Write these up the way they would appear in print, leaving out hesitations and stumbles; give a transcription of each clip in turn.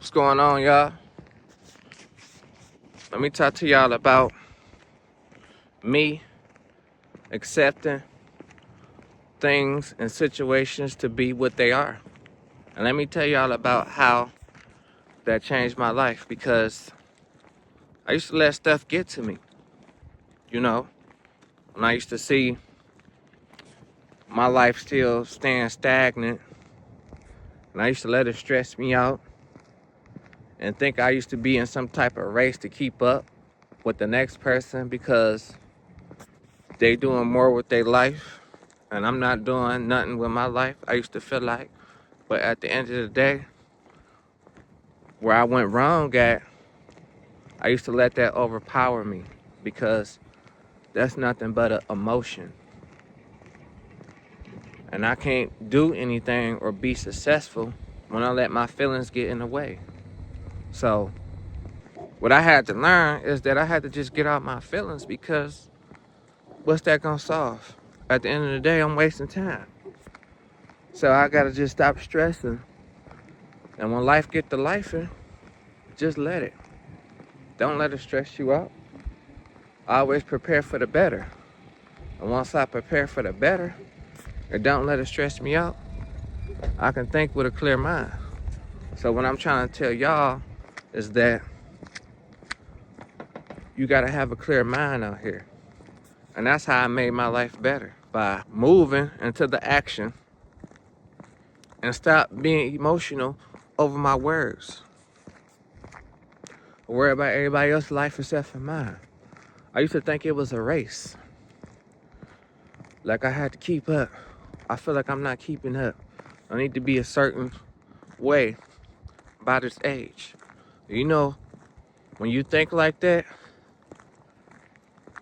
What's going on, y'all? Let me talk to y'all about me accepting things and situations to be what they are. And let me tell y'all about how that changed my life, because I used to let stuff get to me. You know, when I used to see my life still staying stagnant, and I used to let it stress me out and think I used to be in some type of race to keep up with the next person because they doing more with their life and I'm not doing nothing with my life. I used to feel like, but at the end of the day, where I went wrong at, I used to let that overpower me, because that's nothing but an emotion. And I can't do anything or be successful when I let my feelings get in the way. So what I had to learn is that I had to just get out my feelings, because what's that gonna solve? At the end of the day, I'm wasting time. So I gotta just stop stressing. And when life get to lifing, just let it. Don't let it stress you out. Always prepare for the better. And once I prepare for the better, and don't let it stress me out, I can think with a clear mind. So what I'm trying to tell y'all is that you gotta have a clear mind out here. And that's how I made my life better, by moving into the action and stop being emotional over my words. I worry about everybody else's life except for mine. I used to think it was a race. Like I had to keep up. I feel like I'm not keeping up. I need to be a certain way by this age. You know, when you think like that,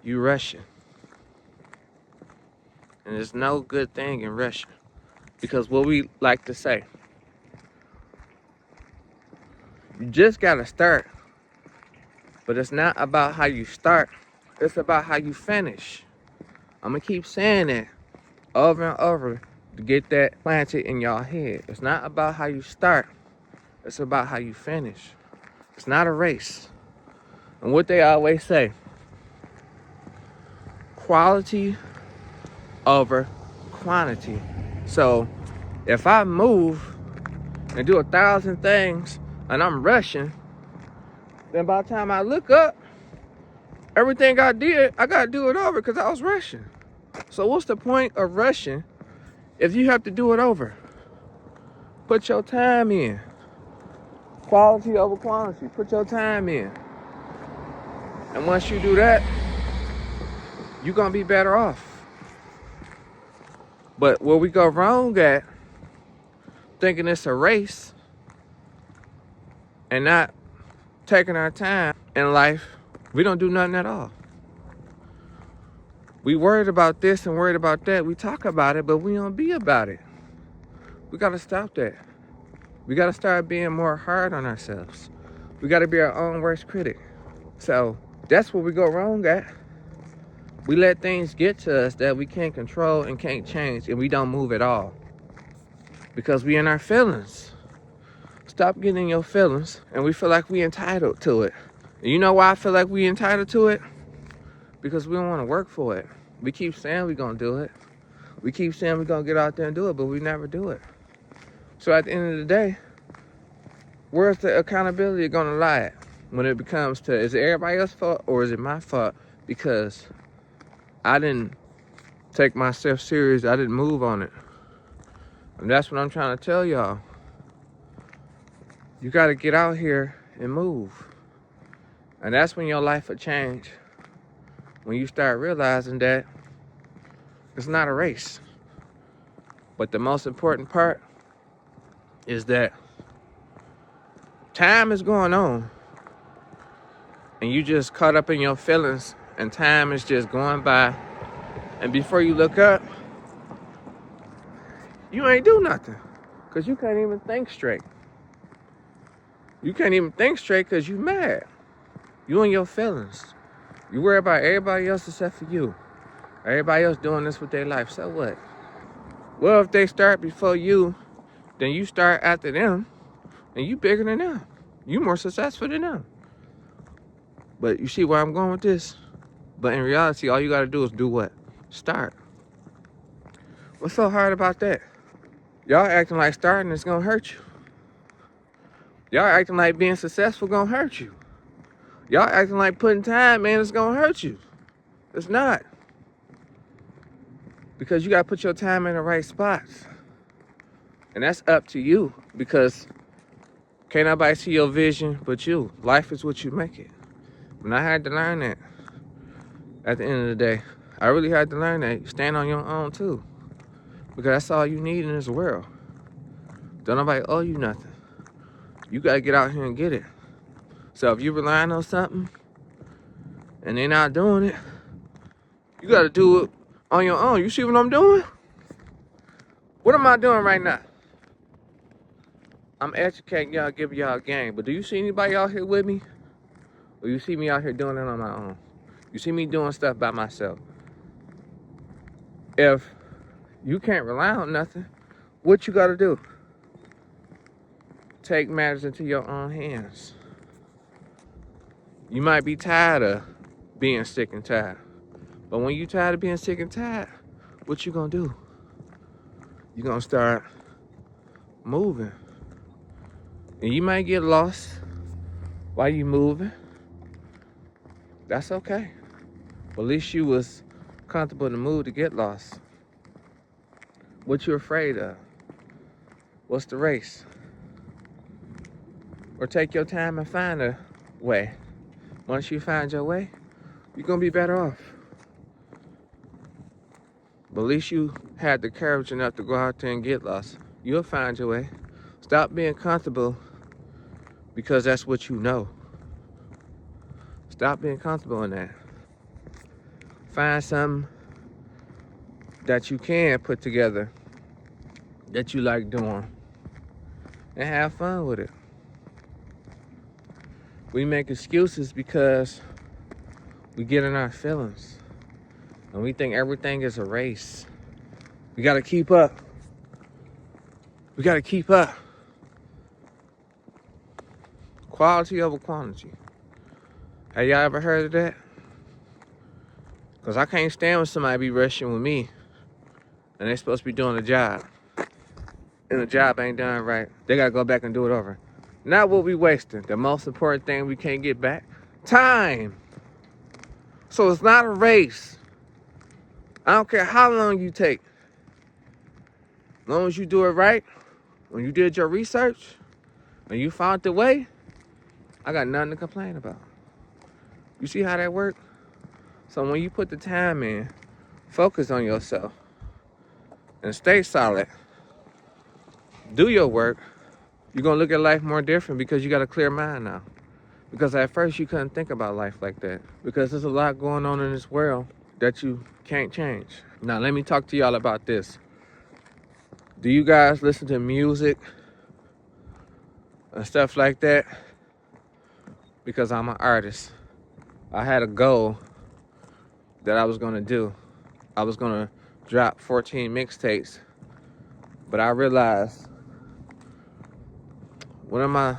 you rushing. And there's no good thing in rushing. Because what we like to say, you just gotta start. But it's not about how you start, it's about how you finish. I'm gonna keep saying that over and over to get that planted in y'all head. It's not about how you start, it's about how you finish. It's not a race. And what they always say, quality over quantity. So if I move and do 1,000 things and I'm rushing, then by the time I look up, everything I did, I gotta do it over because I was rushing. So what's the point of rushing if you have to do it over? Put your time in. Quality over quantity. Put your time in. And once you do that, you're gonna be better off. But where we go wrong at, thinking it's a race and not taking our time in life, we don't do nothing at all. We worried about this and worried about that. We talk about it, but we don't be about it. We gotta stop that. We gotta start being more hard on ourselves. We gotta be our own worst critic. So that's where we go wrong at. We let things get to us that we can't control and can't change, and we don't move at all because we in our feelings. Stop getting in your feelings, and we feel like we entitled to it. And you know why I feel like we entitled to it? Because we don't want to work for it. We keep saying we're gonna do it. We keep saying we're gonna get out there and do it, but we never do it. So at the end of the day, where's the accountability gonna lie at when it becomes to, is it everybody else's fault or is it my fault because I didn't take myself serious, I didn't move on it? And that's what I'm trying to tell y'all. You gotta get out here and move. And that's when your life will change. When you start realizing that it's not a race. But the most important part is that time is going on. And you just caught up in your feelings and time is just going by. And before you look up, you ain't do nothing. Because you can't even think straight. You can't even think straight because you mad. You in your feelings. You worry about everybody else except for you. Everybody else doing this with their life. So what? Well, if they start before you, then you start after them, and you bigger than them. You more successful than them. But you see where I'm going with this? But in reality, all you gotta do is do what? Start. What's so hard about that? Y'all acting like starting is gonna hurt you. Y'all acting like being successful gonna hurt you. Y'all acting like putting time in is gonna hurt you. It's not. Because you gotta put your time in the right spots. And that's up to you. Because can't nobody see your vision but you. Life is what you make it. And I had to learn that at the end of the day. I really had to learn that. Stand on your own too. Because that's all you need in this world. Don't nobody owe you nothing. You gotta get out here and get it. So if you relying on something and they're not doing it, you gotta do it on your own. You see what I'm doing? What am I doing right now? I'm educating y'all, giving y'all a game. But do you see anybody out here with me? Or you see me out here doing it on my own? You see me doing stuff by myself. If you can't rely on nothing, what you gotta do? Take matters into your own hands. You might be tired of being sick and tired. But when you tired of being sick and tired, what you gonna do? You gonna start moving. And you might get lost while you moving. That's okay. But at least you was comfortable in the mood to get lost. What you afraid of? What's the race? Or take your time and find a way. Once you find your way, you're gonna be better off. But at least you had the courage enough to go out there and get lost. You'll find your way. Stop being comfortable because that's what you know. Stop being comfortable in that. Find something that you can put together that you like doing and have fun with it. We make excuses because we get in our feelings and we think everything is a race. We gotta keep up. We gotta keep up. Quality over quantity. Have y'all ever heard of that? Because I can't stand when somebody be rushing with me and they supposed to be doing a job. And the job ain't done right. They gotta go back and do it over. Not what we wasting. The most important thing we can't get back. Time. So it's not a race. I don't care how long you take. As long as you do it right, when you did your research, when you found the way, I got nothing to complain about. You see how that works? So when you put the time in, focus on yourself and stay solid. Do your work. You're gonna look at life more different because you got a clear mind now. Because at first you couldn't think about life like that. Because there's a lot going on in this world that you can't change. Now let me talk to y'all about this. Do you guys listen to music and stuff like that? Because I'm an artist. I had a goal that I was gonna do. I was gonna drop 14 mixtapes. But I realized, what am I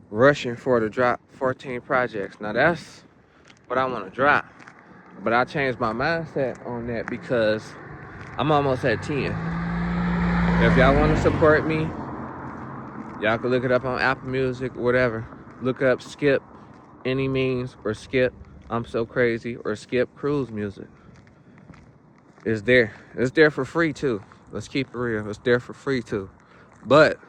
rushing for to drop 14 projects? Now that's what I wanna drop. But I changed my mindset on that because I'm almost at 10. If y'all wanna support me, y'all can look it up on Apple Music or whatever. Look up Skip Any Means or Skip I'm So Crazy or Skip Cruise Music. It's there. It's there for free too. Let's keep it real. It's there for free too. But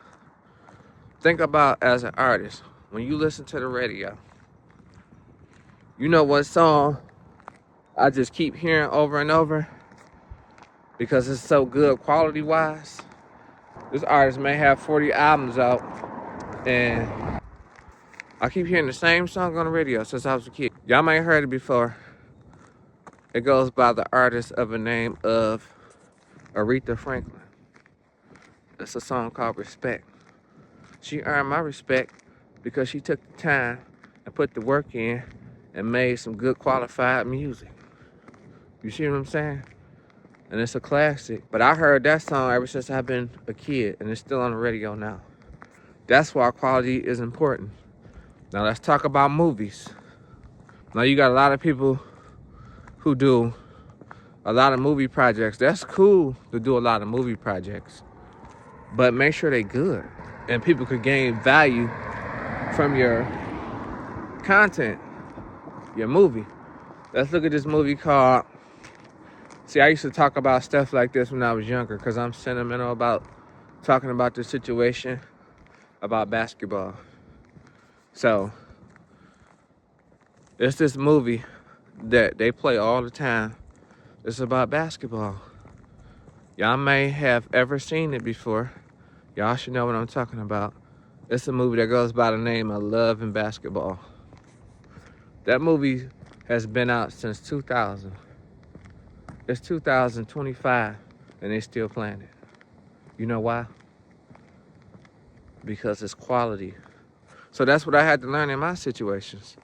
think about as an artist, when you listen to the radio, you know what song I just keep hearing over and over because it's so good quality wise. This artist may have 40 albums out and I keep hearing the same song on the radio since I was a kid. Y'all might have heard it before. It goes by the artist of the name of Aretha Franklin. It's a song called Respect. She earned my respect because she took the time and put the work in and made some good qualified music. You see what I'm saying? And it's a classic. But I heard that song ever since I've been a kid and it's still on the radio now. That's why quality is important. Now let's talk about movies. Now you got a lot of people who do a lot of movie projects. That's cool to do a lot of movie projects, but make sure they're good and people could gain value from your content, your movie. Let's look at this movie called, see, I used to talk about stuff like this when I was younger because I'm sentimental about talking about the situation about basketball. So it's this movie that they play all the time. It's about basketball. Y'all may have ever seen it before. Y'all should know what I'm talking about. It's a movie that goes by the name of Love and Basketball. That movie has been out since 2000. It's 2025 and they still playing it. You know why? Because it's quality. So that's what I had to learn in my situations.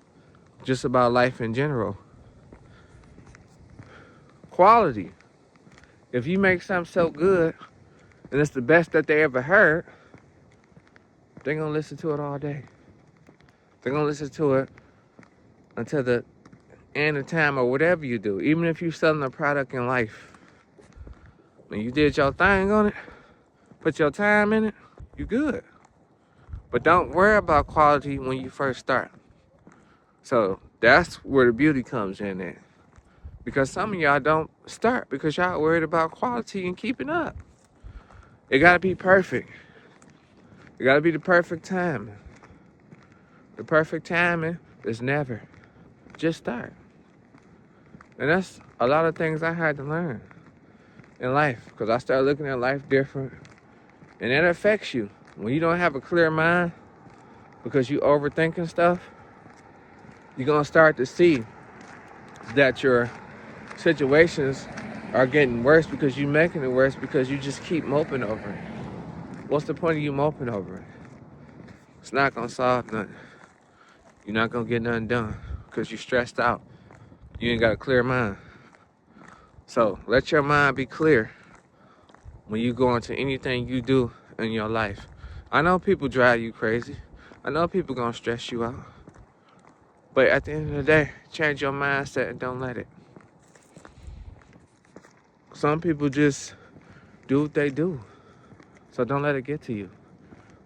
Just about life in general. Quality. If you make something so good and it's the best that they ever heard, they're gonna listen to it all day. They're gonna listen to it until the end of time or whatever you do. Even if you're selling a product in life, when you did your thing on it, put your time in it, you good. But don't worry about quality when you first start. So that's where the beauty comes in at. Because some of y'all don't start because y'all worried about quality and keeping up. It gotta be perfect. It gotta be the perfect timing. The perfect timing is never. Just start. And that's a lot of things I had to learn in life because I started looking at life different. And that affects you. When you don't have a clear mind because you overthinking stuff, you're gonna start to see that your situations are getting worse because you're making it worse because you just keep moping over it. What's the point of you moping over it? It's not gonna solve nothing. You're not gonna get nothing done because you're stressed out. You ain't got a clear mind. So let your mind be clear when you go into anything you do in your life. I know people drive you crazy. I know people gonna stress you out. But at the end of the day, change your mindset and don't let it. Some people just do what they do. So don't let it get to you.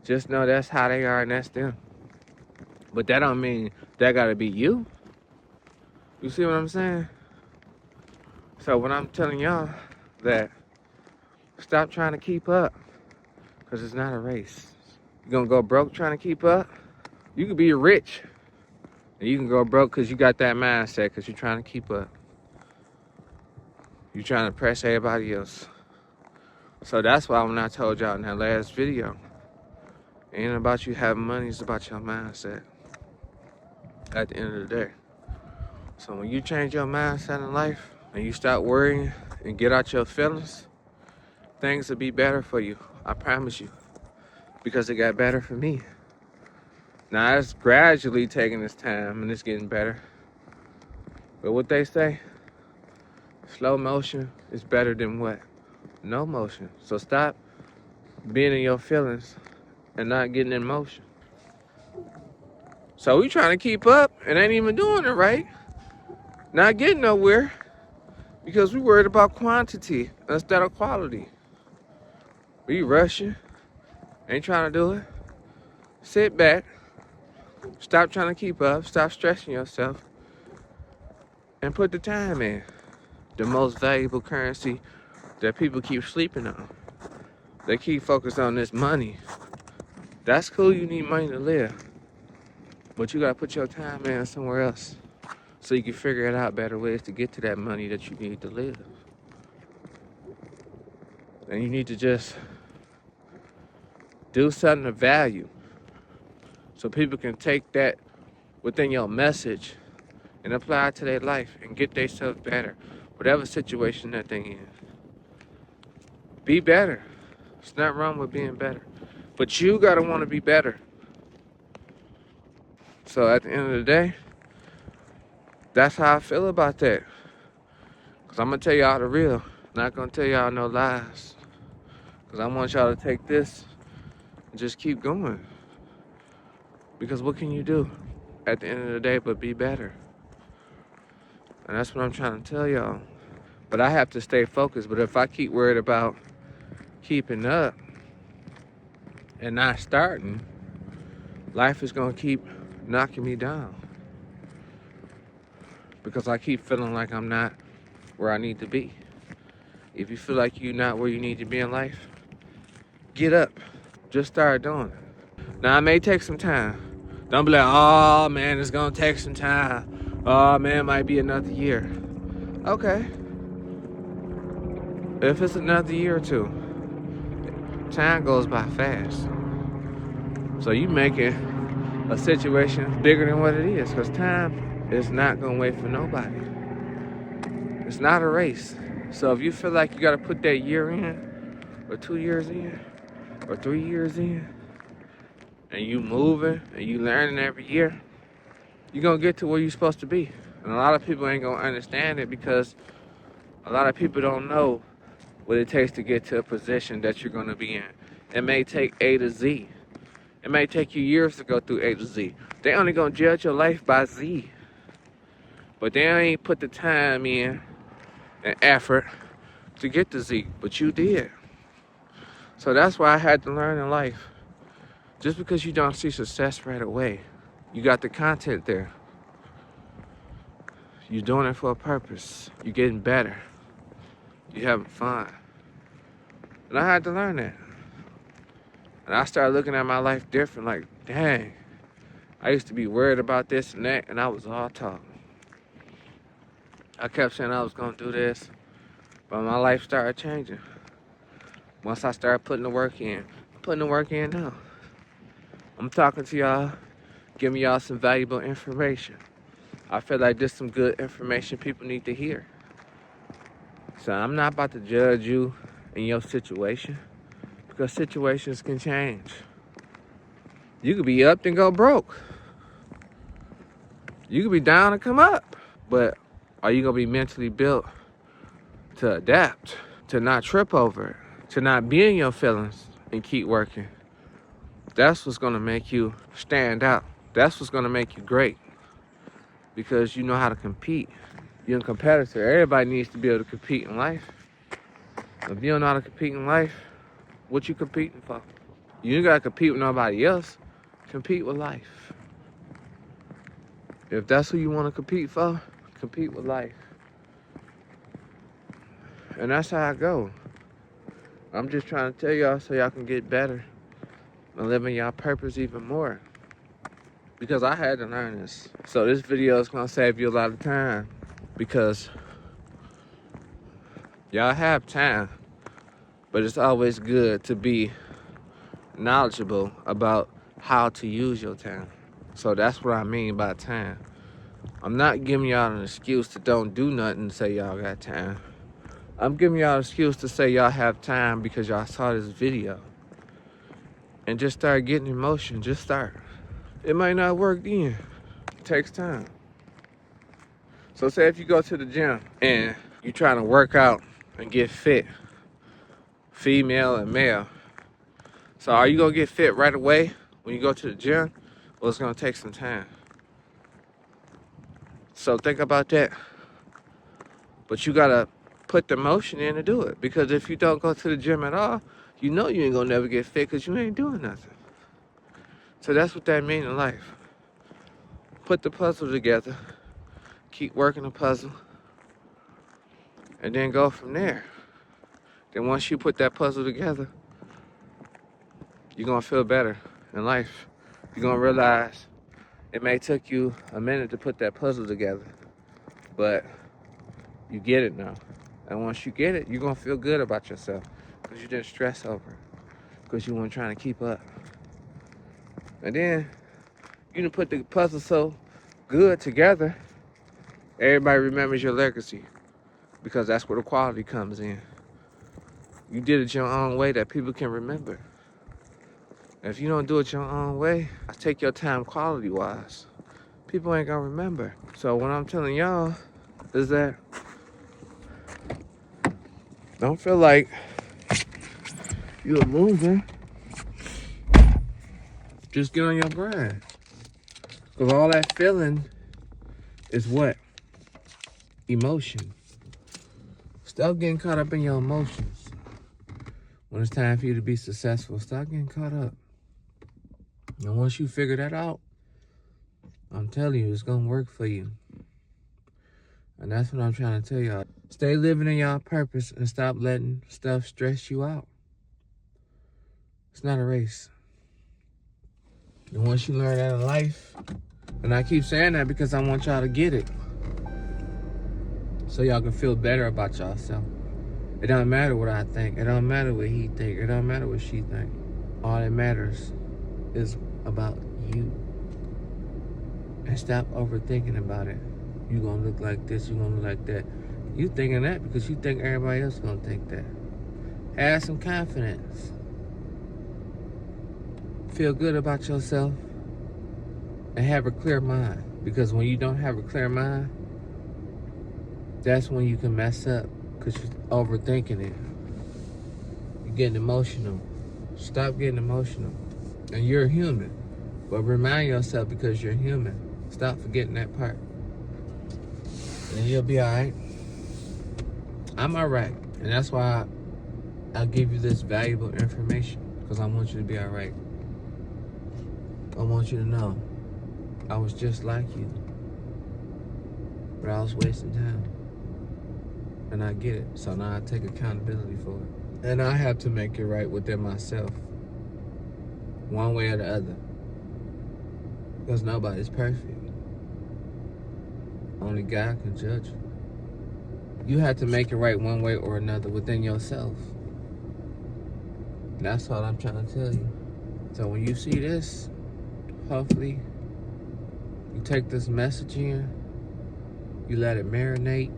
Just know that's how they are and that's them. But that don't mean that gotta be you. You see what I'm saying? So when I'm telling y'all that stop trying to keep up, because it's not a race. You're gonna go broke trying to keep up? You could be rich and you can go broke because you got that mindset because you're trying to keep up. You're trying to press everybody else. So that's why when I told y'all in that last video, it ain't about you having money, it's about your mindset at the end of the day. So when you change your mindset in life and you stop worrying and get out your feelings, things will be better for you. I promise you. Because it got better for me. Now it's gradually taking its time and it's getting better. But what they say, slow motion is better than what? No motion. So stop being in your feelings and not getting in motion. So we trying to keep up and ain't even doing it right. Not getting nowhere because we worried about quantity instead of quality. We rushing, ain't trying to do it. Sit back, stop trying to keep up, stop stressing yourself, and put the time in. The most valuable currency that people keep sleeping on. They keep focused on this money. That's cool, you need money to live. But you gotta put your time in somewhere else so you can figure it out better ways to get to that money that you need to live. And you need to just do something of value so people can take that within your message and apply it to their life and get themselves better, whatever situation that they're in. Be better. It's not wrong with being better. But you gotta want to be better. So at the end of the day, that's how I feel about that. Because I'm going to tell y'all the real. Not going to tell y'all no lies. Because I want y'all to take this and just keep going. Because what can you do at the end of the day but be better? And that's what I'm trying to tell y'all. But I have to stay focused. But if I keep worried about keeping up and not starting, life is going to keep knocking me down. Because I keep feeling like I'm not where I need to be. If you feel like you're not where you need to be in life, get up. Just start doing it. Now, it may take some time. Don't be like, oh, man, it's going to take some time. Oh, man, it might be another year. Okay. If it's another year or two, time goes by fast. So you making a situation bigger than what it is, because time is not going to wait for nobody. It's not a race. So if you feel like you got to put that year in, or 2 years in, or 3 years in, and you moving and you learning every year, you're going to get to where you're supposed to be. And a lot of people ain't going to understand it because a lot of people don't know what it takes to get to a position that you're going to be in. It may take A to Z. It may take you years to go through A to Z. They only going to judge your life by Z. But they ain't put the time in and effort to get to Z. But you did. So that's why I had to learn in life. Just because you don't see success right away, you got the content there. You're doing it for a purpose. You're getting better. You're having fun. And I had to learn that. And I started looking at my life different, like, dang, I used to be worried about this and that, and I was all talk. I kept saying I was gonna do this, but my life started changing. Once I started putting the work in. I'm putting the work in now. I'm talking to y'all, giving y'all some valuable information. I feel like this is some good information people need to hear. So I'm not about to judge you in your situation, because situations can change. You could be up and go broke. You could be down and come up. But are you going to be mentally built to adapt, to not trip over it, to not be in your feelings and keep working? That's what's going to make you stand out. That's what's going to make you great, because you know how to compete. You're a competitor. Everybody needs to be able to compete in life. If you don't know how to compete in life, what you competing for? You ain't got to compete with nobody else. Compete with life. If that's who you want to compete for, compete with life. And that's how I go. I'm just trying to tell y'all so y'all can get better and live in y'all purpose even more. Because I had to learn this. So this video is going to save you a lot of time, because y'all have time, but it's always good to be knowledgeable about how to use your time. So that's what I mean by time. I'm not giving y'all an excuse to don't do nothing and say y'all got time. I'm giving y'all an excuse to say y'all have time because y'all saw this video. And just start getting in motion. Just start. It might not work then. It takes time. So say if you go to the gym and you're trying to work out and get fit, female and male. So are you going to get fit right away when you go to the gym? Well, it's going to take some time. So think about that. But you got to put the motion in to do it. Because if you don't go to the gym at all, you know you ain't going to never get fit because you ain't doing nothing. So that's what that means in life. Put the puzzle together. Keep working the puzzle. And then go from there. Then once you put that puzzle together, you're going to feel better in life. You're going to realize it may take you a minute to put that puzzle together, but you get it now. And once you get it, you're going to feel good about yourself, because you didn't stress over it, because you weren't trying to keep up. And then you done put the puzzle so good together, everybody remembers your legacy, because that's where the quality comes in. You did it your own way that people can remember. If you don't do it your own way, take your time quality-wise, people ain't gonna remember. So what I'm telling y'all is that don't feel like you're moving. Just get on your grind. Because all that feeling is what? Emotion. Stop getting caught up in your emotions. When it's time for you to be successful, stop getting caught up. And once you figure that out, I'm telling you, it's going to work for you. And that's what I'm trying to tell y'all. Stay living in y'all purpose and stop letting stuff stress you out. It's not a race. And once you learn that in life, and I keep saying that because I want y'all to get it, so y'all can feel better about yourself. It don't matter what I think. It don't matter what he think. It don't matter what she think. All that matters is about you. And stop overthinking about it. You gonna look like this, you gonna look like that. You thinking that because you think everybody else gonna think that. Have some confidence. Feel good about yourself. And have a clear mind. Because when you don't have a clear mind, that's when you can mess up. Because you're overthinking it. You're getting emotional. Stop getting emotional. And you're human. But remind yourself because you're human. Stop forgetting that part. And you'll be alright. I'm alright. And that's why I'll give you this valuable information. Because I want you to be alright. I want you to know I was just like you. But I was wasting time. And I get it. So now I take accountability for it. And I have to make it right within myself. One way or the other. Because nobody's perfect. Only God can judge. You have to make it right one way or another within yourself. And that's all I'm trying to tell you. So when you see this, hopefully, you take this message in, you let it marinate,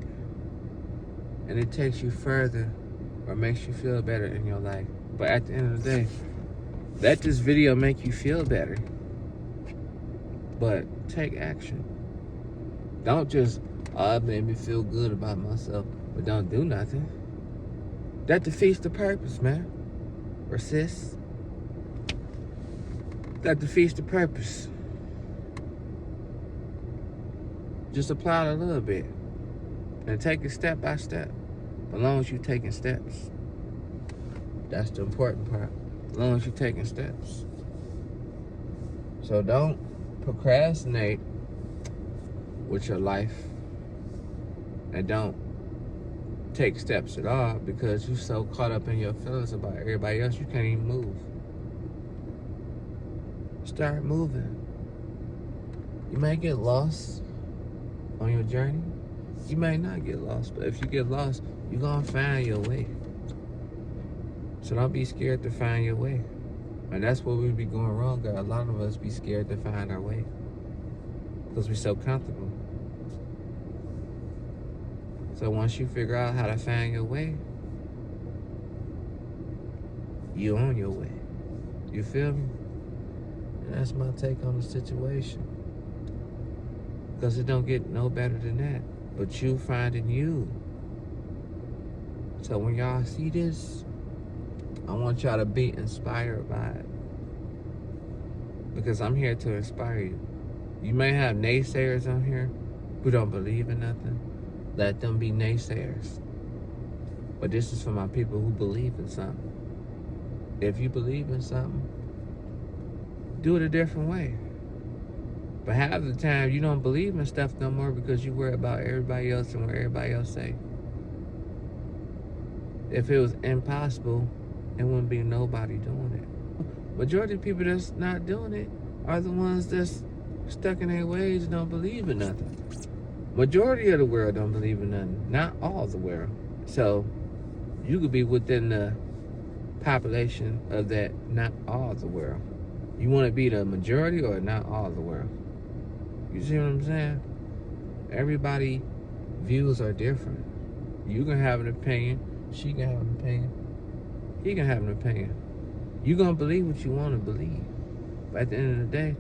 and it takes you further or makes you feel better in your life. But at the end of the day, let this video make you feel better. But take action. Don't just, oh, it made me feel good about myself, but don't do nothing. That defeats the purpose, man. Or sis. That defeats the purpose. Just apply it a little bit. And take it step by step. As long as you're taking steps. That's the important part. As long as you're taking steps. So don't procrastinate with your life. And don't take steps at all because you're so caught up in your feelings about everybody else, you can't even move. Start moving. You may get lost on your journey. You may not get lost, but if you get lost, you're gonna find your way. So don't be scared to find your way. And that's where we be going wrong, guys. A lot of us be scared to find our way because we're so comfortable. So once you figure out how to find your way, you're on your way. You feel me? And that's my take on the situation. Because it don't get no better than that. But you finding you. So when y'all see this, I want y'all to be inspired by it. Because I'm here to inspire you. You may have naysayers on here who don't believe in nothing. Let them be naysayers. But this is for my people who believe in something. If you believe in something, do it a different way. But half the time, you don't believe in stuff no more because you worry about everybody else and what everybody else say. If it was impossible, it wouldn't be nobody doing it. Majority of people that's not doing it are the ones that's stuck in their ways and don't believe in nothing. Majority of the world don't believe in nothing. Not all the world. So, you could be within the population of that not all the world. You want to be the majority or not all the world? You see what I'm saying? Everybody views are different. You can have an opinion. She can have an opinion. He can have an opinion. You're going to believe what you want to believe. But at the end of the day,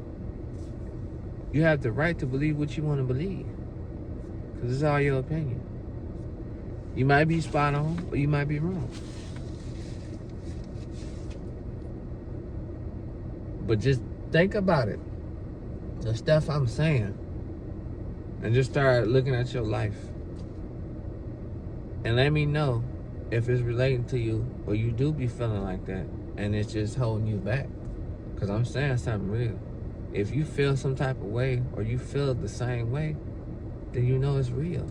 you have the right to believe what you want to believe. Because it's all your opinion. You might be spot on, or you might be wrong. But just think about it. the stuff I'm saying and just start looking at your life. And let me know if it's relating to you or you do be feeling like that and it's just holding you back. Because I'm saying something real. If you feel some type of way or you feel the same way, then you know it's real.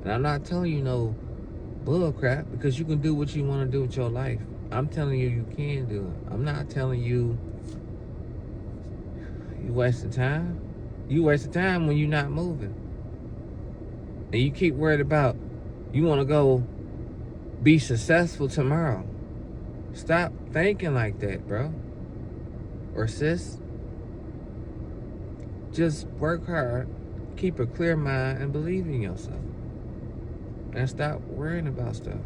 And I'm not telling you no bull crap, because you can do what you want to do with your life. I'm telling you, you can do it. I'm not telling you you wasting time. You wasting time when you're not moving. And you keep worried about you want to go be successful tomorrow. Stop thinking like that, bro. Or sis. Just work hard, keep a clear mind, and believe in yourself. And stop worrying about stuff.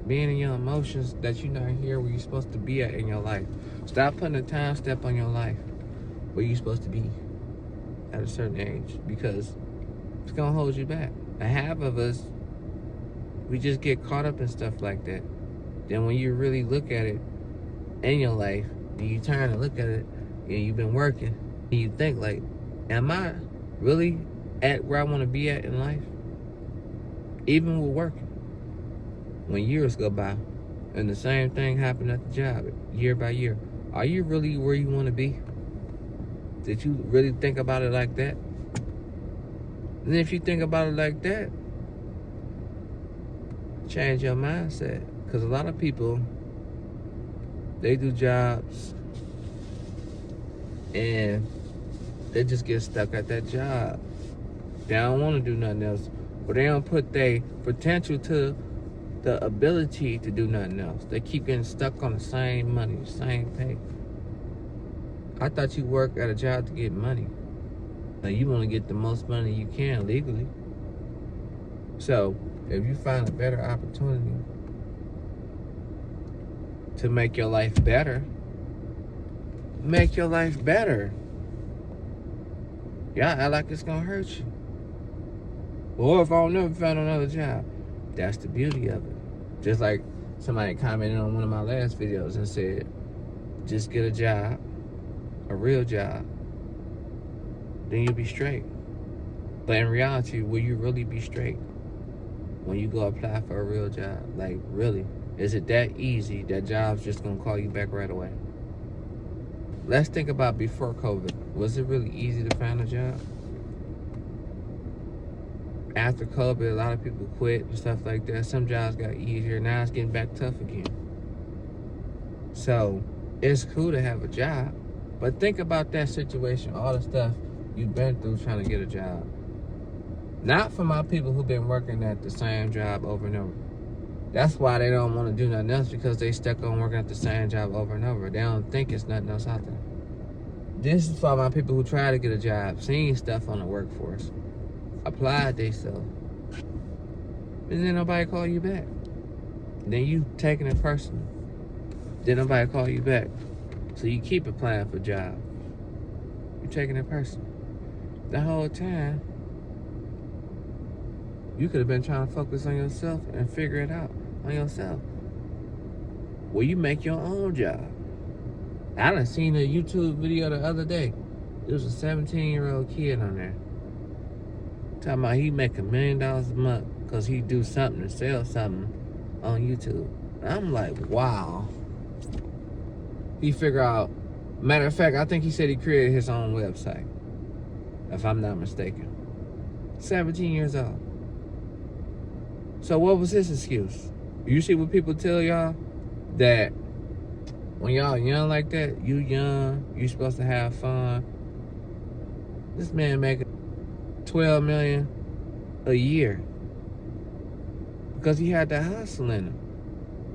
Being in your emotions that you're not here where you're supposed to be at in your life. Stop putting a time step on your life where you're supposed to be at a certain age, because it's going to hold you back. And half of us, we just get caught up in stuff like that. Then when you really look at it in your life, and you turn and look at it, and you've been working, and you think like, am I really at where I want to be at in life? Even with working. When years go by, and the same thing happened at the job, year by year, are you really where you want to be? Did you really think about it like that? And if you think about it like that, change your mindset. Because a lot of people, they do jobs and they just get stuck at that job. They don't want to do nothing else. But they don't put their potential to the ability to do nothing else. They keep getting stuck on the same money, the same pay. I thought you work at a job to get money. Now you want to get the most money you can legally. So if you find a better opportunity to make your life better, make your life better. Yeah, act like it's gonna hurt you. Or if I'll never find another job. That's the beauty of it. Just like somebody commented on one of my last videos and said, just get a job, a real job, then you'll be straight. But in reality, will you really be straight when you go apply for a real job? Like, really? Is it that easy that job's just gonna call you back right away? Let's think about before COVID. Was it really easy to find a job? After COVID, a lot of people quit and stuff like that. Some jobs got easier. Now it's getting back tough again. So it's cool to have a job, but think about that situation, all the stuff you've been through trying to get a job. Not for my people who've been working at the same job over and over. That's why they don't want to do nothing else, because they stuck on working at the same job over and over. They don't think it's nothing else out there. This is for my people who try to get a job, seeing stuff on the workforce, applied themselves, and then nobody call you back. Then you taking it personal. Then nobody call you back. So you keep applying for jobs. You're taking it personal. The whole time, you could have been trying to focus on yourself and figure it out on yourself. Well, you make your own job. I done seen a YouTube video the other day. There was a 17-year-old kid on there talking about he make $1 million a month because he do something and sell something on YouTube. And I'm like, wow. He figure out, matter of fact, I think he said he created his own website, if I'm not mistaken. 17 years old. So what was his excuse? You see what people tell y'all? That when y'all young like that, you young, you supposed to have fun. This man making $12 million a year because he had that hustle in him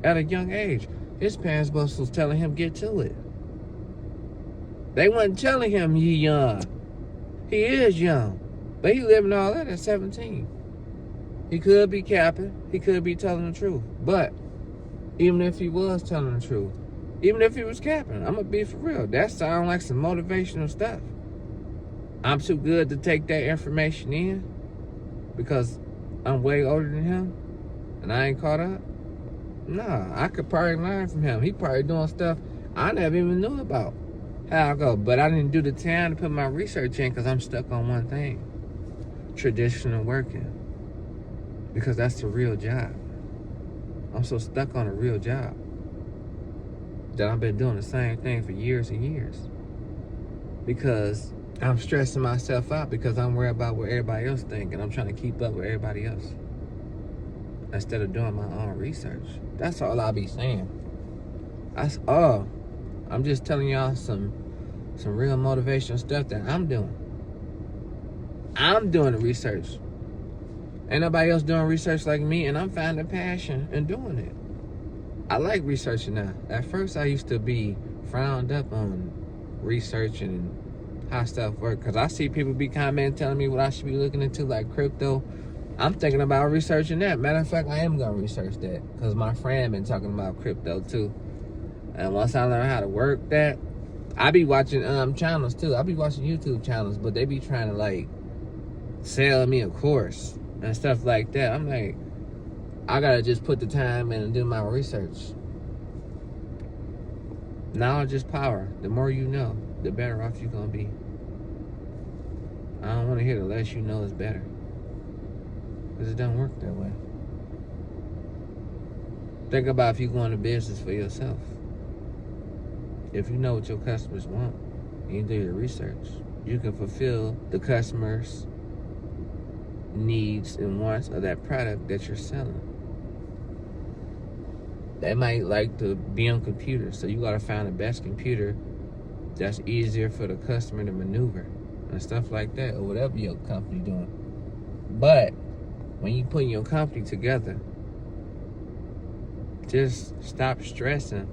at a young age. His parents was telling him, get to it. They wasn't telling him he young. He is young, but he living all that at 17. He could be capping. He could be telling the truth. But even if he was telling the truth, even if he was capping, I'm going to be for real. That sounds like some motivational stuff. I'm too good to take that information in because I'm way older than him and I ain't caught up. Nah, I could probably learn from him. He probably doing stuff I never even knew about. how I go. But I didn't do the time to put my research in because I'm stuck on one thing. Traditional working. Because that's the real job. I'm so stuck on a real job that I've been doing the same thing for years and years. Because I'm stressing myself out because I'm worried about what everybody else thinks and I'm trying to keep up with everybody else instead of doing my own research. That's all I be saying. That's all. I'm just telling y'all some real motivational stuff that I'm doing. I'm doing the research. Ain't nobody else doing research like me, and I'm finding passion in doing it. I like researching now. At first, I used to be frowned up on researching and how stuff works. Because I see people be commenting, telling me what I should be looking into, like crypto. I'm thinking about researching that. Matter of fact, I am going to research that. Because my friend been talking about crypto, too. And once I learn how to work that, I be watching channels, too. I be watching YouTube channels, but they be trying to, like, sell me a course and stuff like that. I'm like, I gotta just put the time in and do my research. Knowledge is power. The more you know, the better off you're gonna be. I don't want to hear the less you know is better, because it doesn't work that way. Think about if you go into business for yourself. If you know what your customers want and you do your research, you can fulfill the customers' needs and wants of that product that you're selling. They might like to be on computers, so you gotta find the best computer that's easier for the customer to maneuver and stuff like that, or whatever your company doing. But when you put your company together, just stop stressing,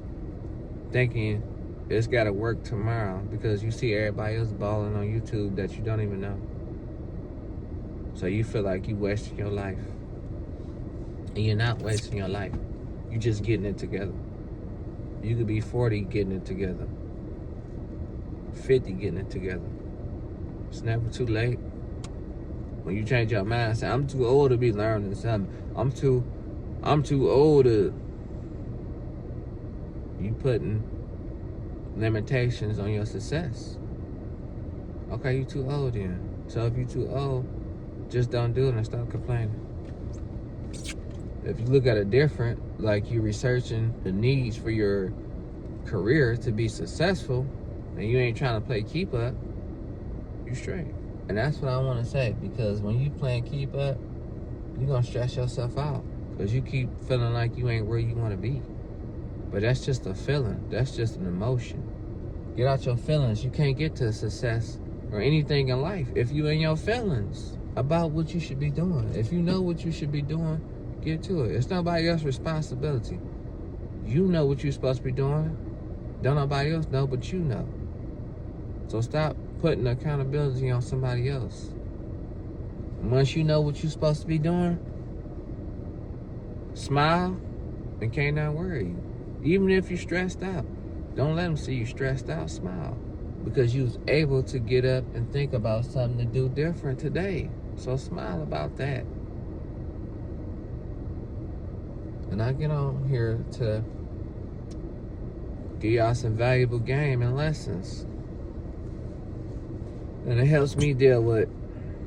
thinking it's gotta work tomorrow because you see everybody else balling on YouTube that you don't even know. So you feel like you wasting your life. And you're not wasting your life. You're just getting it together. You could be 40 getting it together. 50 getting it together. It's never too late. When you change your mind, say, I'm too old to be learning something. I'm too old to... You putting limitations on your success. Okay, you too old then. So if you too old, just don't do it and stop complaining. If you look at it different, like you researching the needs for your career to be successful, and you ain't trying to play keep up, you straight. And that's what I want to say, because when you playing keep up, you're going to stress yourself out because you keep feeling like you ain't where you want to be. But that's just a feeling. That's just an emotion. Get out your feelings. You can't get to success or anything in life if you in your feelings about what you should be doing. If you know what you should be doing, get to it. It's nobody else's responsibility. You know what you're supposed to be doing. Don't nobody else know, but you know. So stop putting accountability on somebody else. Once you know what you're supposed to be doing, smile and can't not worry you. Even if you're stressed out, don't let them see you stressed out. Smile, because you was able to get up and think about something to do different today. So smile about that. And I get on here to give y'all some valuable game and lessons. And it helps me deal with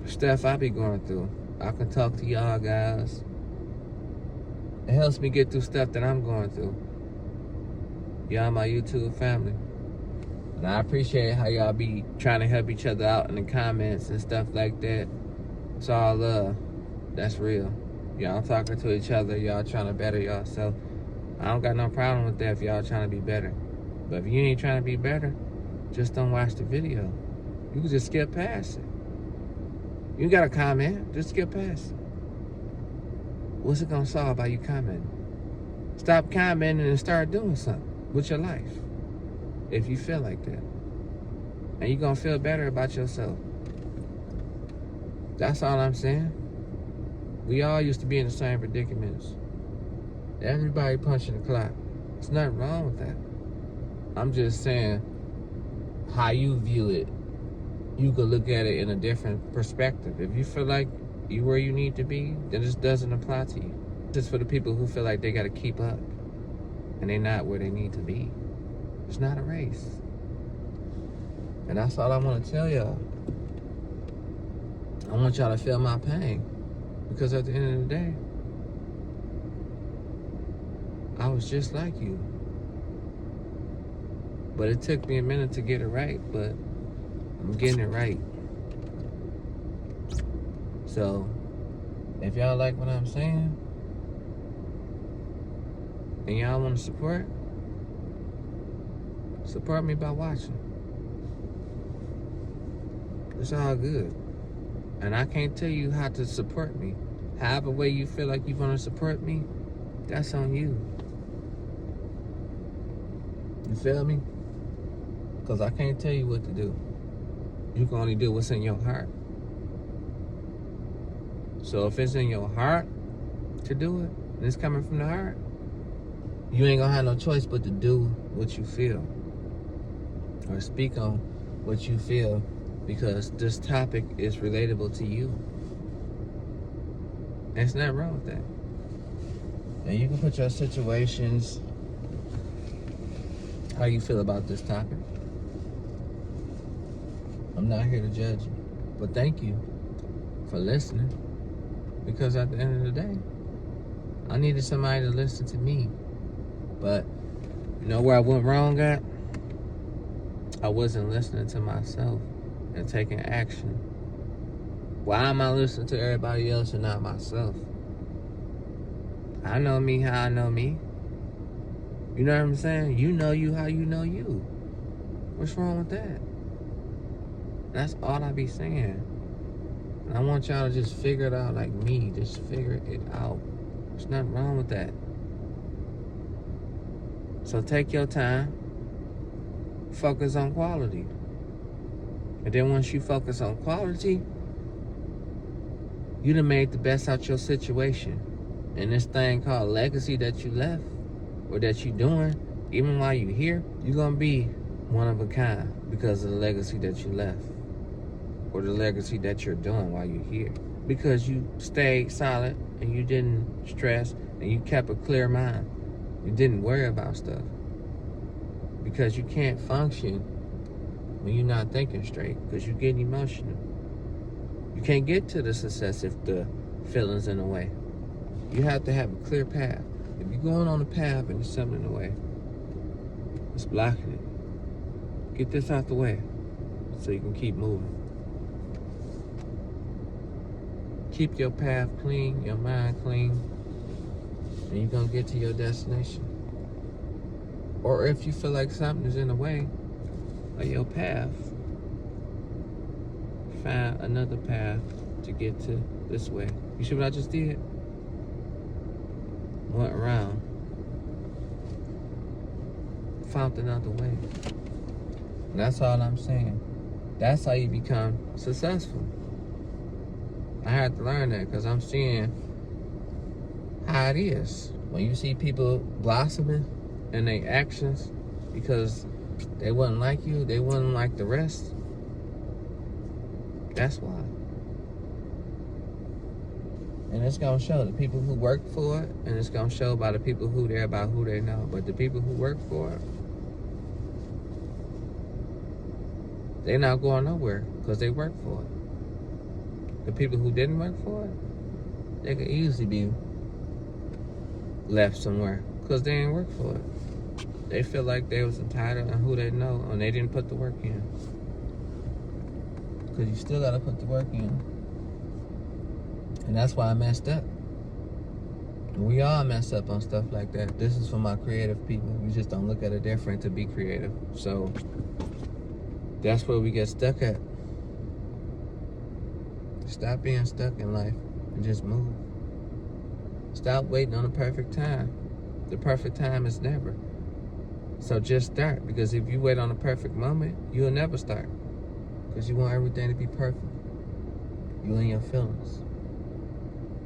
stuff I be going through. I can talk to y'all guys. It helps me get through stuff that I'm going through. Y'all my YouTube family. And I appreciate how y'all be trying to help each other out in the comments and stuff like that. It's all love. That's real. Y'all talking to each other. Y'all trying to better yourself. I don't got no problem with that if y'all trying to be better. But if you ain't trying to be better, just don't watch the video. You can just skip past it. You got a comment, just skip past it. What's it gonna solve by you commenting? Stop commenting and start doing something with your life. If you feel like that. And you're gonna feel better about yourself. That's all I'm saying. We all used to be in the same predicaments. Everybody punching the clock. There's nothing wrong with that. I'm just saying how you view it. You could look at it in a different perspective. If you feel like you where you need to be, then this doesn't apply to you. Just for the people who feel like they got to keep up and they're not where they need to be. It's not a race. And that's all I want to tell y'all. I want y'all to feel my pain. Because at the end of the day, I was just like you. But it took me a minute to get it right, but I'm getting it right. So, if y'all like what I'm saying, and y'all want to support me by watching. It's all good. And I can't tell you how to support me. However way you feel like you want to support me, that's on you. You feel me? Because I can't tell you what to do. You can only do what's in your heart. So if it's in your heart to do it, and it's coming from the heart, you ain't gonna have no choice but to do what you feel. Or speak on what you feel, because this topic is relatable to you. There's nothing wrong with that. And you can put your situations, how you feel about this topic. I'm not here to judge you. But thank you for listening. Because at the end of the day, I needed somebody to listen to me. But you know where I went wrong at? I wasn't listening to myself and taking action. Why am I listening to everybody else and not myself? I know me how I know me. You know what I'm saying? You know you how you know you. What's wrong with that? That's all I be saying. And I want y'all to just figure it out like me. Just figure it out. There's nothing wrong with that. So take your time. Focus on quality. And then once you focus on quality, you done made the best out your situation. And this thing called legacy that you left, or that you doing, even while you here, you're gonna be one of a kind because of the legacy that you left, or the legacy that you're doing while you're here. Because you stayed solid and you didn't stress and you kept a clear mind. You didn't worry about stuff. Because you can't function when you're not thinking straight, because you get emotional. You can't get to the success if the feeling's in the way. You have to have a clear path. If you're going on a path and there's something in the way, it's blocking it. Get this out the way so you can keep moving. Keep your path clean, your mind clean, and you're going to get to your destination. Or if you feel like something is in the way of your path, find another path to get to this way. You see what I just did? Went around, found another way. And that's all I'm saying. That's how you become successful. I had to learn that because I'm seeing how it is. When you see people blossoming in their actions because they wasn't like you, they wasn't like the rest, that's why. And it's going to show the people who work for it, and it's going to show by the people who they're about who they know. But the people who work for it, they're not going nowhere because they work for it. The people who didn't work for it, they could easily be left somewhere because they didn't work for it. They feel like they was entitled and who they know, and they didn't put the work in. Because you still got to put the work in. And that's why I messed up. We all mess up on stuff like that. This is for my creative people. You just don't look at it different to be creative. So that's where we get stuck at. Stop being stuck in life and just move. Stop waiting on the perfect time. The perfect time is never. So just start. Because if you wait on the perfect moment, you'll never start. Because you want everything to be perfect. You in your feelings.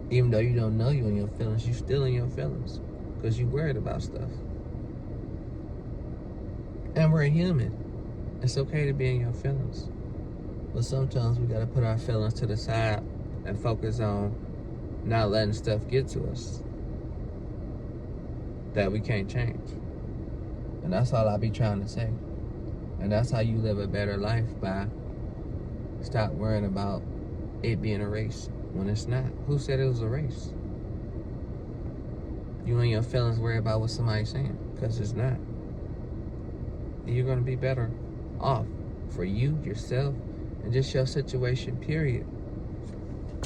Even though you don't know you in your feelings, you still in your feelings. Because you worried about stuff. And we're human. It's okay to be in your feelings. But sometimes we got to put our feelings to the side and focus on not letting stuff get to us that we can't change. And that's all I be trying to say. And that's how you live a better life, by stop worrying about it being a race when it's not. Who said it was a race? You and your feelings worry about what somebody's saying, because it's not. And you're going to be better off for you, yourself, and just your situation, period.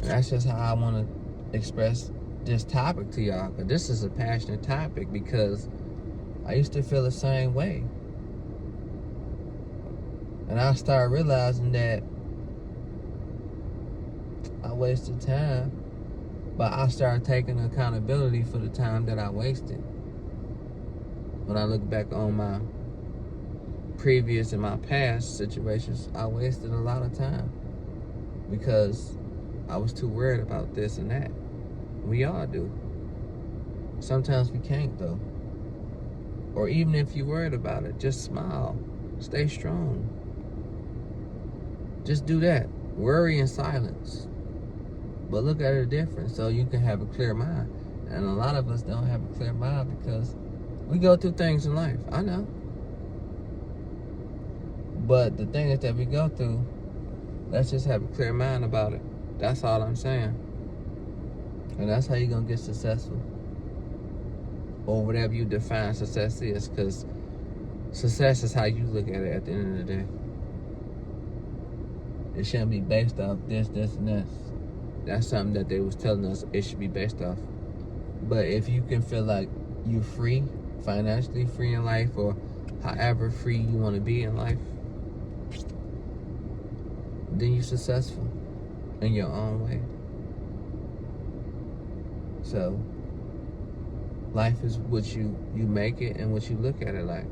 And that's just how I want to express this topic to y'all, because this is a passionate topic, because I used to feel the same way. And I started realizing that I wasted time, but I started taking accountability for the time that I wasted. When I look back on my previous and my past situations, I wasted a lot of time because I was too worried about this and that. We all do. Sometimes we can't, though. Or even if you're worried about it, just smile. Stay strong. Just do that. Worry in silence. But look at it different so you can have a clear mind. And a lot of us don't have a clear mind because we go through things in life. I know. But the thing is that we go through, let's just have a clear mind about it. That's all I'm saying. And that's how you're going to get successful. Or whatever you define success is. Because success is how you look at it at the end of the day. It shouldn't be based off this, and this. That's something that they was telling us it should be based off. But if you can feel like you're free, financially free in life, or however free you want to be in life, then you're successful in your own way. So, life is what you make it and what you look at it like.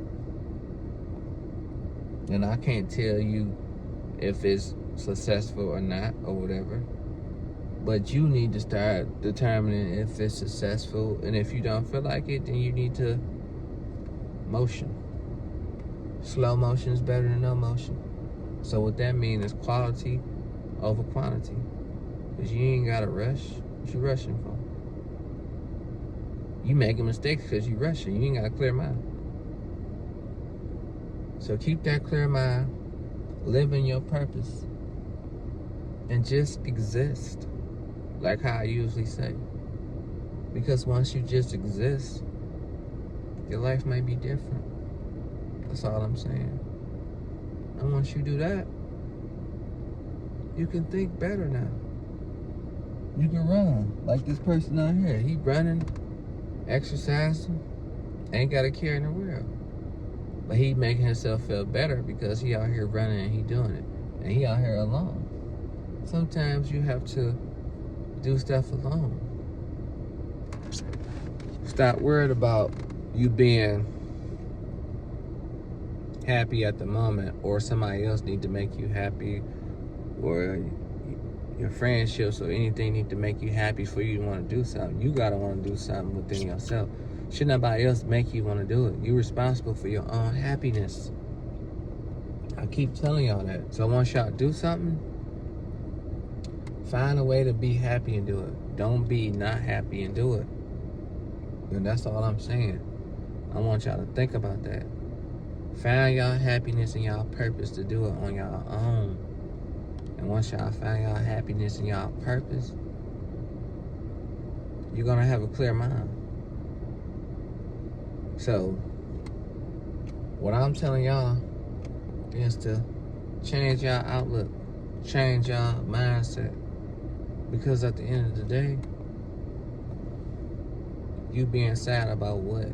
And I can't tell you if it's successful or not or whatever. But you need to start determining if it's successful. And if you don't feel like it, then you need to motion. Slow motion is better than no motion. So what that means is quality over quantity. Because you ain't got to rush. What you rushing for? You making mistakes because you rushing. You ain't got a clear mind. So keep that clear mind. Live in your purpose. And just exist. Like how I usually say. Because once you just exist, your life might be different. That's all I'm saying. And once you do that, you can think better now. You can run. Like this person out here. He running, exercising, ain't got a care in the world. But he making himself feel better because he out here running and he doing it. And he out here alone. Sometimes you have to do stuff alone. Stop worried about you being happy at the moment, or somebody else need to make you happy, or your friendships or anything need to make you happy for you to want to do something. You gotta want to do something within yourself. Should nobody else make you want to do it. You're responsible for your own happiness. I keep telling y'all that. So once y'all do something, find a way to be happy and do it. Don't be not happy and do it. And that's all I'm saying. I want y'all to think about that. Find y'all happiness and y'all purpose to do it on y'all own. And once y'all find y'all happiness and y'all purpose, you're going to have a clear mind. So, what I'm telling y'all is to change y'all outlook. Change y'all mindset. Because at the end of the day, you being sad about what?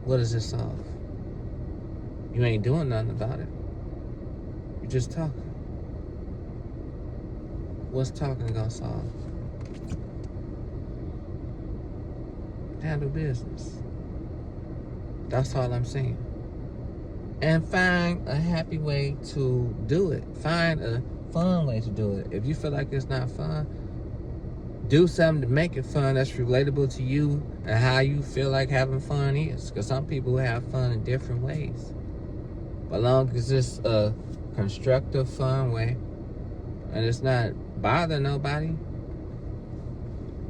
What does it solve? You ain't doing nothing about it. You're just talking. What's talking gonna solve? Handle business. That's all I'm saying. And find a happy way to do it. Find a fun way to do it. If you feel like it's not fun, do something to make it fun that's relatable to you and how you feel like having fun is. Because some people have fun in different ways. But long as it's a constructive, fun way, and it's not bothering nobody,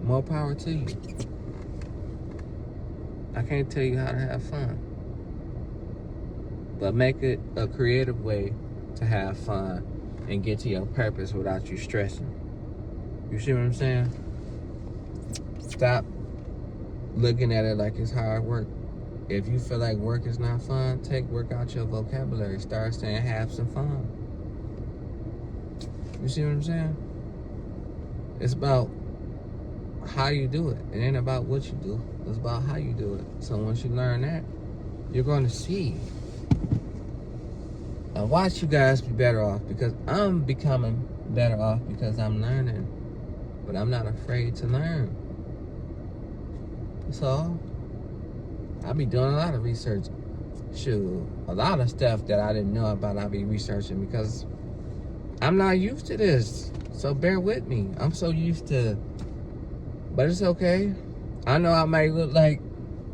more power to you. I can't tell you how to have fun. but make it a creative way to have fun and get to your purpose without you stressing. You see what I'm saying? Stop looking at it like it's hard work. If you feel like work is not fun, take work out your vocabulary. Start saying have some fun. You see what I'm saying? It's about how you do it. It ain't about what you do. It's about how you do it. So once you learn that, you're going to see. And watch you guys be better off, because I'm becoming better off because I'm learning. But I'm not afraid to learn. That's all. I be doing a lot of research. Shoot, a lot of stuff that I didn't know about, I be researching because I'm not used to this. So bear with me. I'm so used to, but it's okay. I know I might look like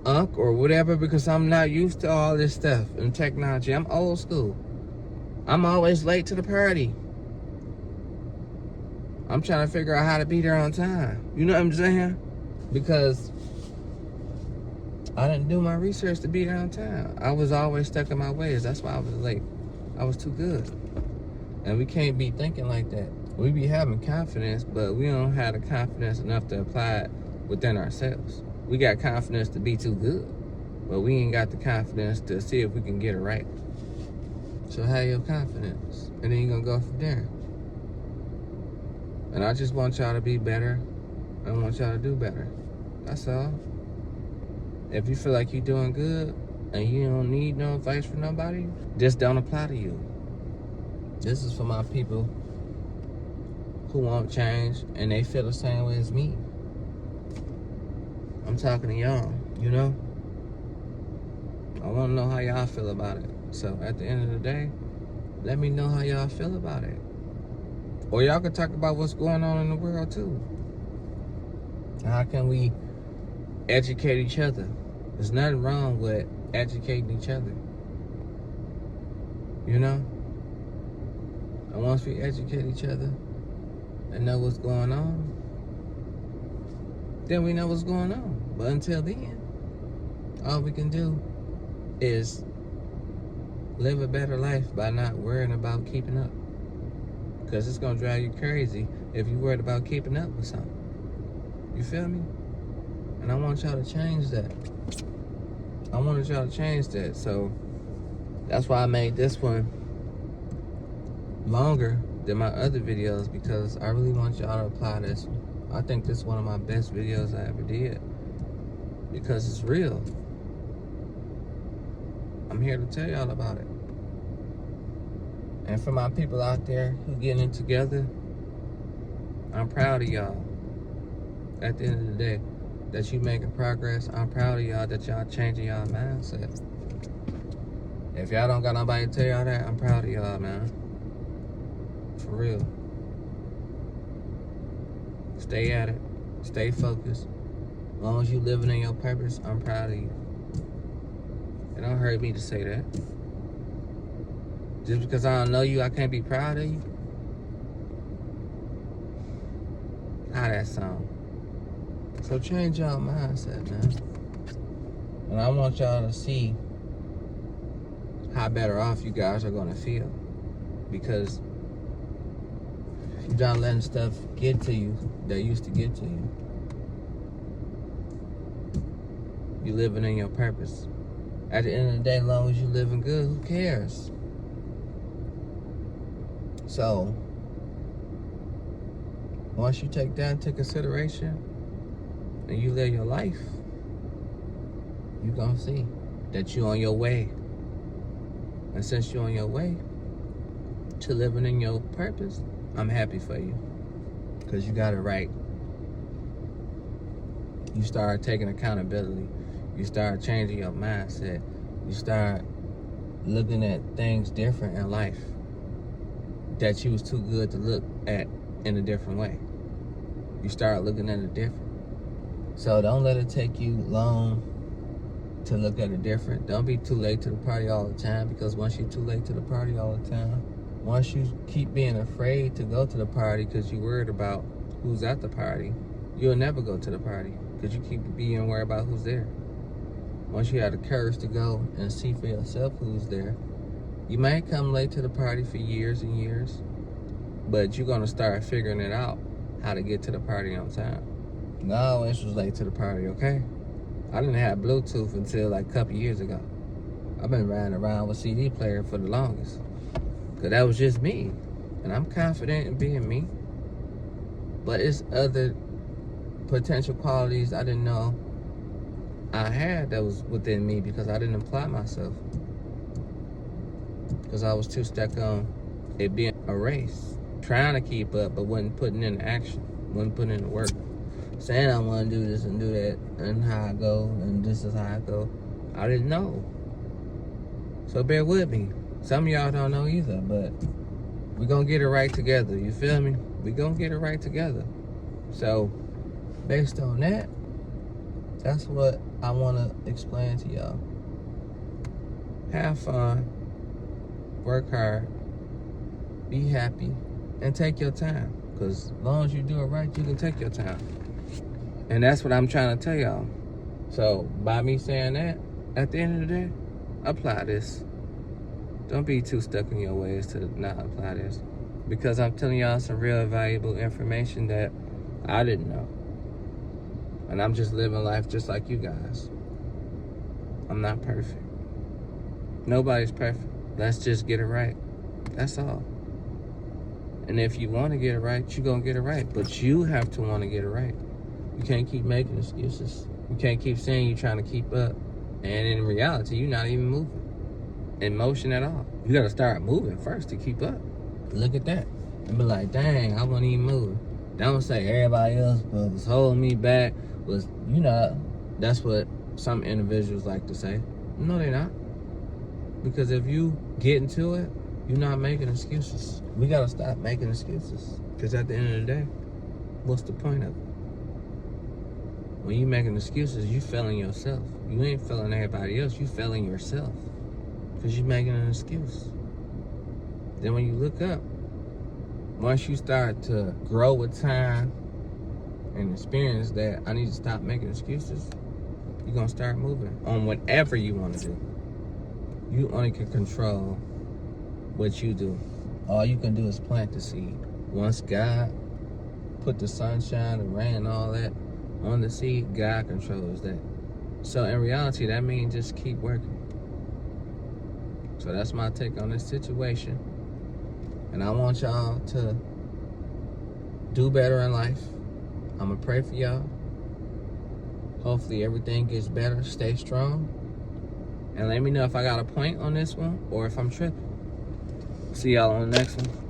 Unc or whatever because I'm not used to all this stuff and technology. I'm old school. I'm always late to the party. I'm trying to figure out how to be there on time. You know what I'm saying? Because I didn't do my research to be there on time. I was always stuck in my ways. That's why I was late. I was too good. And we can't be thinking like that. We be having confidence, but we don't have the confidence enough to apply it within ourselves. We got confidence to be too good, but we ain't got the confidence to see if we can get it right. So have your confidence, and then you're gonna go from there. And I just want y'all to be better. I want y'all to do better. That's all. If you feel like you're doing good and you don't need no advice from nobody, just don't apply to you. This is for my people who won't change and they feel the same way as me. I'm talking to y'all, you know? I want to know how y'all feel about it. So at the end of the day, let me know how y'all feel about it. Or y'all can talk about what's going on in the world too. How can we educate each other? There's nothing wrong with educating each other. You know? And once we educate each other and know what's going on, then we know what's going on. But until then, all we can do is live a better life by not worrying about keeping up. Because it's going to drive you crazy if you're worried about keeping up with something. You feel me? And I want y'all to change that. I wanted y'all to change that. So that's why I made this one longer than my other videos, because I really want y'all to apply this one. I think this is one of my best videos I ever did because it's real. I'm here to tell y'all about it. And for my people out there who getting it together, I'm proud of y'all. At the end of the day, that you making progress. I'm proud of y'all that y'all changing y'all mindset. If y'all don't got nobody to tell y'all that, I'm proud of y'all, man. For real. Stay at it. Stay focused. As long as you living in your purpose, I'm proud of you. It don't hurt me to say that. Just because I don't know you, I can't be proud of you. How that sound? So change y'all mindset, man. And I want y'all to see how better off you guys are gonna feel. Because you're not letting stuff get to you that used to get to you. You're living in your purpose. At the end of the day, as long as you're living good, who cares? So, once you take that into consideration and you live your life, you're gonna see that you're on your way. And since you're on your way to living in your purpose, I'm happy for you, because you got it right. You start taking accountability. You start changing your mindset. You start looking at things different in life that you was too good to look at in a different way. You start looking at it different. So don't let it take you long to look at it different. Don't be too late to the party all the time, because once you're too late to the party all the time, once you keep being afraid to go to the party because you're worried about who's at the party, you'll never go to the party because you keep being worried about who's there. Once you have the courage to go and see for yourself who's there, You might come late to the party for years and years, but you're gonna start figuring it out how to get to the party on time. I always was late to the party, okay? I didn't have Bluetooth until like a couple years ago. I've been riding around with CD player for the longest. Cause that was just me. And I'm confident in being me. But it's other potential qualities I didn't know I had that was within me because I didn't apply myself. Because I was too stuck on it being a race. Trying to keep up, but wasn't putting in action. Wasn't putting in the work. Saying I want to do this and do that, and how I go, and this is how I go. I didn't know. So bear with me. Some of y'all don't know either, but we're going to get it right together. You feel me? We're going to get it right together. So, based on that, that's what I want to explain to y'all. Have fun. Work hard. Be happy. And take your time. Because as long as you do it right, you can take your time. And that's what I'm trying to tell y'all. So, by me saying that, at the end of the day, apply this. Don't be too stuck in your ways to not apply this. Because I'm telling y'all some real valuable information that I didn't know. And I'm just living life just like you guys. I'm not perfect. Nobody's perfect. Let's just get it right. That's all. And if you want to get it right, you're going to get it right. But you have to want to get it right. You can't keep making excuses. You can't keep saying you're trying to keep up. And in reality, you're not even moving in motion at all. You got to start moving first to keep up. Look at that. And be like, dang, I wasn't even moving. Don't say everybody else was holding me back. Was, you know, that's what some individuals like to say. No, they're not. Because if you get into it, you're not making excuses. We got to stop making excuses. Because at the end of the day, what's the point of it? When you making excuses, you failing yourself. You ain't failing everybody else. You failing yourself. Because you're making an excuse. Then when you look up, once you start to grow with time and experience that I need to stop making excuses, you're going to start moving on whatever you want to do. You only can control what you do. All you can do is plant the seed. Once God put the sunshine, the rain, all that on the seed, God controls that. So in reality, that means just keep working. So that's my take on this situation. And I want y'all to do better in life. I'm going to pray for y'all. Hopefully everything gets better. Stay strong. And let me know if I got a point on this one or if I'm tripping. See y'all on the next one.